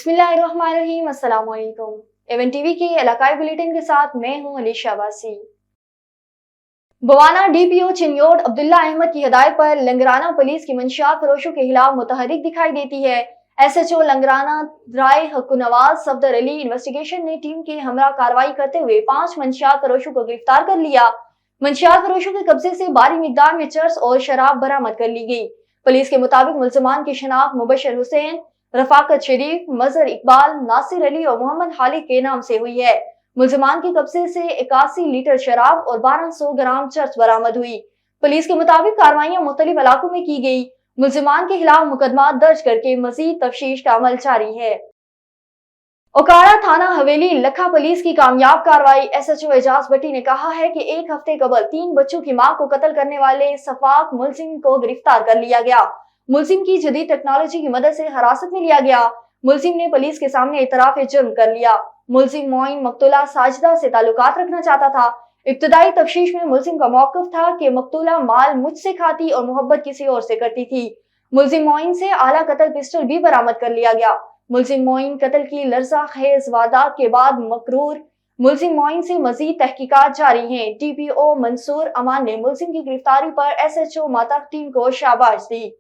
बिस्मिल्लाहिर्रहमानिर्रहीम। अस्सलाम वालेकुम। एवन टीवी के इलाकाई बुलेटिन के साथ मैं हूं अलीशा वासी। बवाना डीपीओ चिन्योट अब्दुल्ला अहमद की हिदायत पर लंगराना पुलिस की मंशियात फरोशों के खिलाफ मुतहरिक दिखाई देती है। एसएचओ लंगराना राय हक्कुनवाज सफदर अली इन्वेस्टिगेशन ने टीम के हमरा कार्रवाई करते हुए 5 मंशियात फरोशों को गिरफ्तार कर लिया। मंशियात फरोशों के कब्जे से भारी मिकदार में चर्स और शराब बरामद कर ली गई। पुलिस के मुताबिक मुल्जमान की शनाख्त मुबशर हुसैन, रफाकत शरीफ, मजहर इकबाल, नासिर अली और मोहम्मद खालिद के नाम से हुई है। मुल्जमान के कब्जे से 81 लीटर शराब और 1200 ग्राम चर्च बरामद हुई। पुलिस के मुताबिक कार्रवाइयां मुख्तलिफ इलाकों में की गई। मुल्जमान के खिलाफ मुकदमा दर्ज करके मजीद तफ्तीश का अमल जारी है। ओकाड़ा थाना हवेली लखा पुलिस की कामयाब कार्रवाई। एसएचओ एजाज भट्टी ने कहा है कि एक हफ्ते कबल 3 बच्चों की मां को कत्ल करने वाले सफाक मुलजिम को गिरफ्तार कर लिया गया। मुलजिम की जदीद टेक्नोलॉजी की मदद से हिरासत में लिया गया। मुलजिम ने पुलिस के सामने इतराफ जुर्म कर लिया। मुलजिम मोइन मकतूला साजिदा से ताल्लुकात रखना चाहता था। इब्तदाई तफ्तीश में मुलजिम का मौक़िफ़ था कि मकतूला माल मुझसे खाती और मोहब्बत किसी और से करती थी। मुलजिम मोइन से आला कत्ल पिस्टल भी बरामद कर लिया गया। मुलजिम मोइन कत्ल की लर्जा खेज वारदात के बाद मकरूर। मुलजिम मोइन से मजीद तहकीकात जारी हैं। डीपीओ मंसूर अमान ने मुलजिम की गिरफ्तारी पर एसएचओ मातहत टीम को शाबाश दी।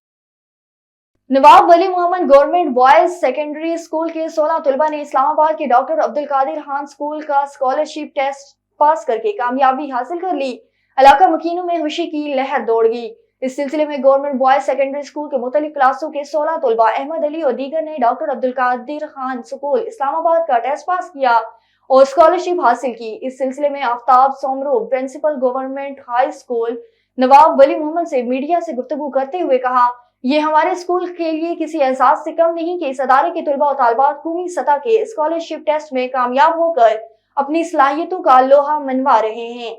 Nawab Wali Mohammad government boys secondary school के 16 तलबा ने इस्लामाबाद के डॉक्टर अब्दुल कादिर खान स्कूल का स्कॉलरशिप टेस्ट पास करके कामयाबी हासिल कर ली। इलाका मकीनों में खुशी की लहर दौड़ गई। इस सिलसिले में गवर्नमेंट बॉयज सेकेंडरी स्कूल के मुख्तलिफ क्लासों के 16 तलबा अहमद अली और दीगर ने डॉक्टर अब्दुल कादिर खान स्कूल इस्लामाबाद का टेस्ट पास किया और स्कॉलरशिप हासिल की। इस सिलसिले में Aftab Soomro principal government high school Nawab Wali Mohammad से मीडिया से गुफ्तगू करते हुए कहा, ये हमारे स्कूल के लिए किसी एहसास से कम नहीं कि इस अदारे के तलबा और तालबात कौमी सतह के स्कॉलरशिप टेस्ट में कामयाब होकर अपनी सलाहियतों का लोहा मनवा रहे हैं।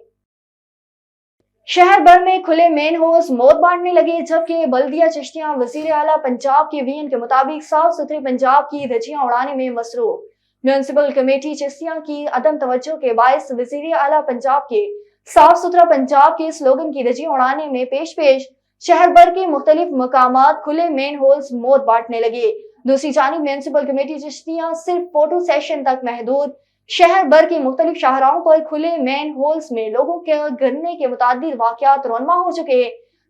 शहर भर में खुले मेन होल्स मौत बांटने लगे, जबकि बल्दिया चिश्तियां वजीर आला पंजाब के वीएन के मुताबिक साफ सुथरे पंजाब की धज्जियां उड़ाने में मसरूफ। म्यूनिसिपल कमेटी चिश्तियां की अदम तवज्जो के बायस वजीर आला पंजाब के साफ सुथरा पंजाब के स्लोगन की धज्जियां उड़ाने में पेश पेश शहर भर के मुख्तलिफ मकामात खुले मेन होल्स मौत बांटने लगे। दूसरी जानिब म्यूनिसिपल कमेटी चिश्तियां सिर्फ फोटो सेशन तक महदूद। शहर भर के मुख्तलिफ शाहराओं पर खुले मेन होल्स में लोगों के गिरने के मुतादिद वाकयात रोनमा हो चुके।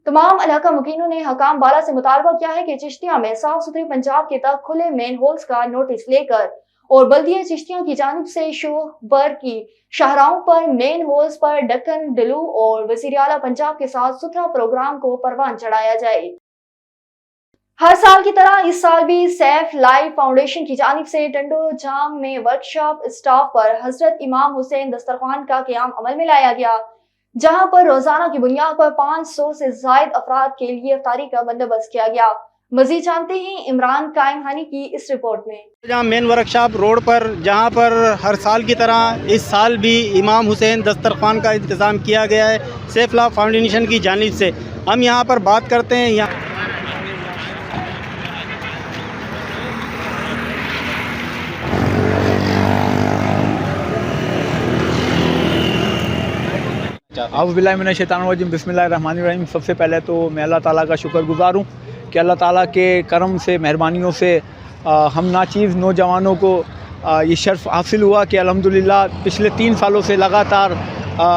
तमाम इलाका मुकीनों ने हकाम बाला से मुतालबा किया है कि चिश्तियां में साफ सुथरे पंजाब के तक खुले मेन होल्स का नोटिस लेकर और बल्दिया चिश्तियां की जानिब से शोह भर की शाहराओं पर मेन होल्स पर डक्कन डलू और वज़ीर आला पंजाब के साथ सुथरा प्रोग्राम को परवान चढ़ाया जाए। हर साल की तरह इस साल भी सैफ लाइफ फाउंडेशन की जानिब से टंडो जाम में वर्कशॉप स्टाफ पर हजरत इमाम हुसैन दस्तरखान का क़याम अमल में लाया गया, जहां पर रोजाना की बुनियाद पर 500 से जायद अफराद के लिए इफ्तारी का बंदोबस्त किया गया। मजीद जानते हैं इमरान कायमहानी की इस रिपोर्ट में। जहाँ मेन वर्कशॉप रोड पर, जहाँ पर हर साल की तरह इस साल भी इमाम हुसैन दस्तरखान का इंतज़ाम किया गया है सैफ लाइफ फाउंडेशन की जानिब से। हम यहाँ पर बात करते हैं यहाँ औज़ुबिल्लाहिमिनश्शैतानिर्रजीम बिस्मिल्लाहिर्रहमानिर्रहीम। सबसे पहले तो मैं अल्लाह ताला का शुक्रगुज़ार हूँ कि अल्लाह ताला के करम से, मेहरबानियों से हम नाचीज़ नौजवानों को ये शर्फ़ हासिल हुआ कि अल्हम्दुलिल्लाह पिछले 3 सालों से लगातार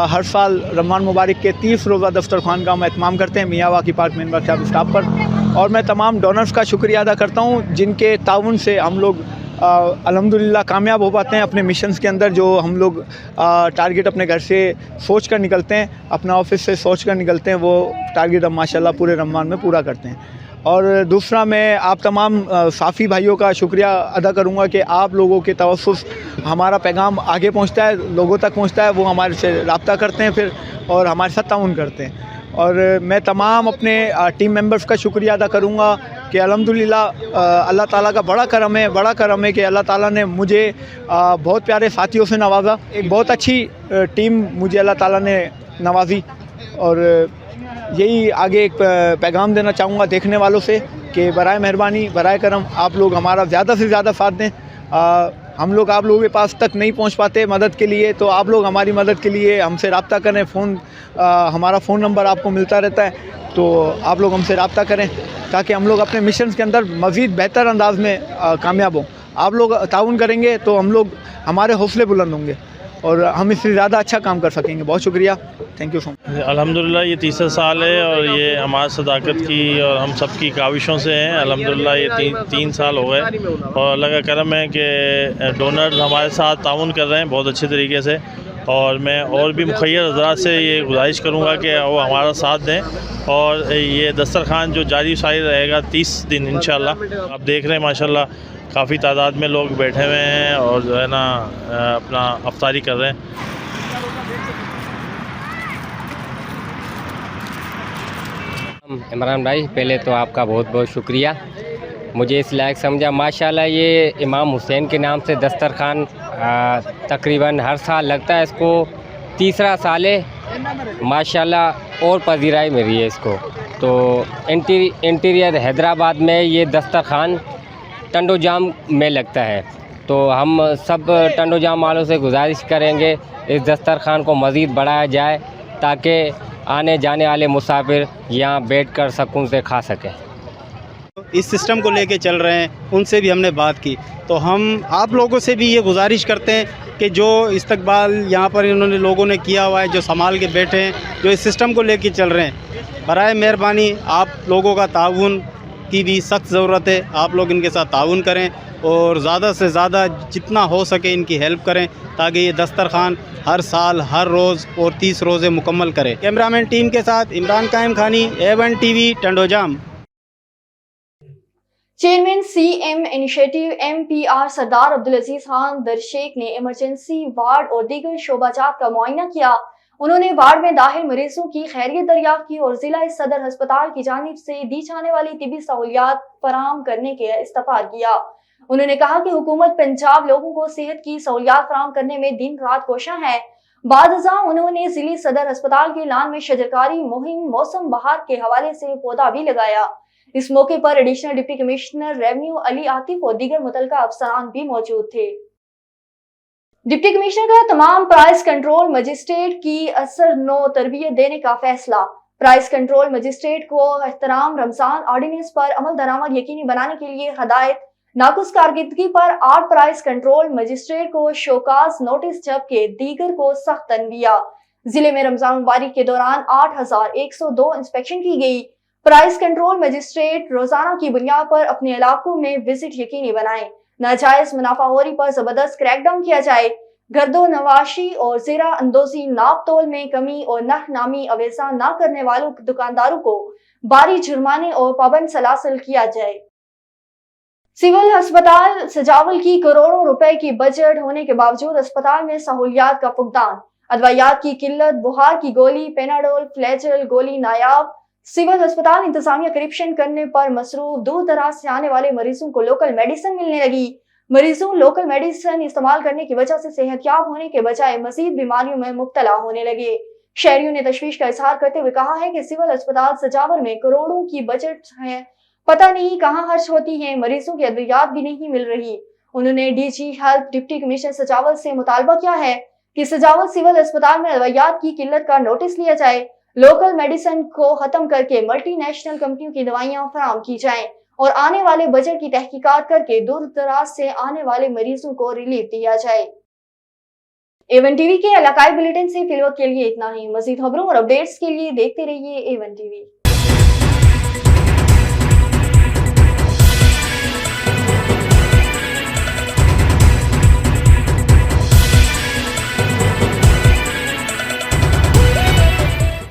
हर साल रमज़ान मुबारक के 30 रोज़ा दस्तरखान का हम एहतमाम करते हैं Miyawaki park main workshop staff पर। और मैं तमाम डोनर्स का शुक्रिया अदा करता हूँ जिनके ताउन से हम लोग अल्हम्दुलिल्लाह कामयाब हो पाते हैं अपने मिशंस के अंदर। जो हम लोग टारगेट अपने घर से सोच कर निकलते हैं, अपना ऑफिस से सोच कर निकलते हैं, वो टारगेट हम माशाल्लाह पूरे रमज़ान में पूरा करते हैं। और दूसरा, मैं आप तमाम साफ़ी भाइयों का शुक्रिया अदा करूँगा कि आप लोगों के तवस्सुस हमारा पैगाम आगे पहुँचता है, लोगों तक पहुँचता है, वो हमारे से रब्ता करते हैं फिर और हमारे साथ ताउन करते हैं। और मैं तमाम अपने टीम मेंबर्स का शुक्रिया अदा करूँगा कि अल्हम्दुलिल्लाह अल्लाह ताला का बड़ा करम है कि अल्लाह ताला ने मुझे बहुत प्यारे साथियों से नवाजा। एक बहुत अच्छी टीम मुझे अल्लाह ताला ने नवाजी और यही आगे एक पैगाम देना चाहूँगा देखने वालों से कि बराए मेहरबानी, बराए करम आप लोग हमारा ज़्यादा से ज़्यादा साथ दें। हम लोग आप लोगों के पास तक नहीं पहुंच पाते मदद के लिए, तो आप लोग हमारी मदद के लिए हमसे रब्ता करें। हमारा फ़ोन नंबर आपको मिलता रहता है, तो आप लोग हमसे रब्ता करें ताकि हम लोग अपने मिशन के अंदर मज़ीद बेहतर अंदाज में कामयाब हों। आप लोग ताउन करेंगे तो हम लोग, हमारे हौसले बुलंद होंगे और हम इससे ज़्यादा अच्छा काम कर सकेंगे। बहुत शुक्रिया, थैंक यू सो मच। अल्हम्दुलिल्लाह ये तीसरा साल है और ये हमारी सदाकत की और हम सब की काविशों से हैं। अल्हम्दुलिल्लाह ये तीन साल हो गए और अल्लाह का करम है कि डोनर्स हमारे साथ ताउन कर रहे हैं बहुत अच्छे तरीके से। और मैं और भी मुखय्यर हज़रात से ये गुजारिश करूँगा कि वो हमारा साथ दें और ये दस्तरखान जो जारी सारी रहेगा 30 दिन इंशाअल्लाह। आप देख रहे हैं माशाल्लाह काफ़ी तादाद में लोग बैठे हुए हैं और जो है ना अपना अफ्तारी कर रहे हैं। इमरान भाई, पहले तो आपका बहुत बहुत शुक्रिया, मुझे इस लायक समझा। माशाल्लाह ये इमाम हुसैन के नाम से दस्तरखान तकरीबन हर साल लगता है, इसको तीसरा साल है माशाल्लाह और पजीराई मिल रही है इसको। तो इंटीरियर हैदराबाद में ये दस्तरखान टंडोजाम में लगता है, तो हम सब टंडोजाम वालों से गुजारिश करेंगे इस दस्तरखान को मज़ीद बढ़ाया जाए ताकि आने जाने वाले मुसाफिर यहाँ बैठकर सुकून से खा सकें। इस सिस्टम को लेके चल रहे हैं, उनसे भी हमने बात की। तो हम आप लोगों से भी ये गुजारिश करते हैं कि जो इस्तकबाल यहाँ पर इन्होंने लोगों ने किया हुआ है, जो संभाल के बैठे हैं, जो इस सिस्टम को लेके चल रहे हैं, बराए मेहरबानी आप लोगों का ताउन की भी सख्त ज़रूरत है। आप लोग इनके साथ ताउन करें और ज़्यादा से ज़्यादा जितना हो सके इनकी हेल्प करें ताकि ये दस्तरखान हर साल हर रोज़ और 30 रोज़े मुकम्मल करें। कैमरामैन टीम के साथ इमरान कायम खानी, A1 TV, Tando Jam. Chairman CM initiative MPR सरदार अब्दुल अजीज खान दरशेख ने इमरजेंसी वार्ड और दीगर शोबाजात का मुआयना किया। उन्होंने वार्ड में दाखिल मरीजों की खैरियत दरियाफ्त की और जिला सदर अस्पताल की जानिब से दी जाने वाली तिबी सहूलियात फराहम करने के इस्तफाद किया। उन्होंने कहा कि हुकूमत पंजाब लोगों को सेहत की सहूलियात फराहम करने में दिन रात कोशा है। बादशाह उन्होंने जिला सदर अस्पताल के लान में शजरकारी मुहिम मौसम बहार के हवाले से पौधा भी लगाया। इस मौके पर additional deputy commissioner revenue Ali Atif और दीगर मुतलका अफसरान भी मौजूद थे। डिप्टी कमिश्नर का तमाम प्राइस कंट्रोल मजिस्ट्रेट की असर नो तरबियत देने का फैसला। प्राइस कंट्रोल मजिस्ट्रेट को एहतराम रमजान ऑर्डिनेंस पर अमल दरामद यकीनी बनाने के लिए हदायत। नाकुस कारकर्दगी पर 8 प्राइस कंट्रोल मजिस्ट्रेट को शोकाज नोटिस जबकि दीगर को सख्त तनबिया। जिले में रमजान मुबारक के दौरान 8102 इंस्पेक्शन की गई। प्राइस कंट्रोल मजिस्ट्रेट रोजाना की बुनियाद पर अपने इलाकों में विजिट यकीनी बनाएं। नाजायज मुनाफाखोरी पर जबरदस्त क्रैकडाउन किया जाए। गर्दो नवाशी और ज़ेरा अंदोजी नाप तोल में कमी और नखनामी अवेजा न करने वालों दुकानदारों को भारी जुर्माने और पाबंद सलासिल किया जाए। सिविल अस्पताल सजावल की करोड़ों रुपए की बजट होने के बावजूद अस्पताल में सहूलियात का फुकदान। अदवायात की किल्लत, बुखार की गोली, पेनाडोल, फ्लैजल गोली नायाब। सिविल अस्पताल इंतजामिया करप्शन करने पर मसरूफ। दूर दराज से आने वाले मरीजों को लोकल मेडिसिन मिलने लगी। मरीजों लोकल मेडिसिन इस्तेमाल करने की वजह से सेहतयाब होने के बजाय मजीद बीमारियों में मुब्तला होने लगे। शहरियों ने तशवीश का इजहार करते हुए कहा है कि सिविल अस्पताल सजावर में करोड़ों की बजट है, पता नहीं कहाँ खर्च होती है, मरीजों की अद्वियात भी नहीं मिल रही। उन्होंने DG हेल्थ डिप्टी कमिश्नर सजावल से मुतालबा किया है कि सजावल सिविल अस्पताल में अद्वियात की किल्लत का नोटिस लिया जाए, लोकल मेडिसिन को खत्म करके मल्टीनेशनल कंपनियों की दवाइयां फराहम की जाएं और आने वाले बजट की तहकीकात करके दूर दराज से आने वाले मरीजों को रिलीफ दिया जाए। A1 TV के इलाकाई बुलेटिन से फिलहाल के लिए इतना ही। मजीद खबरों और अपडेट्स के लिए देखते रहिए A1 TV।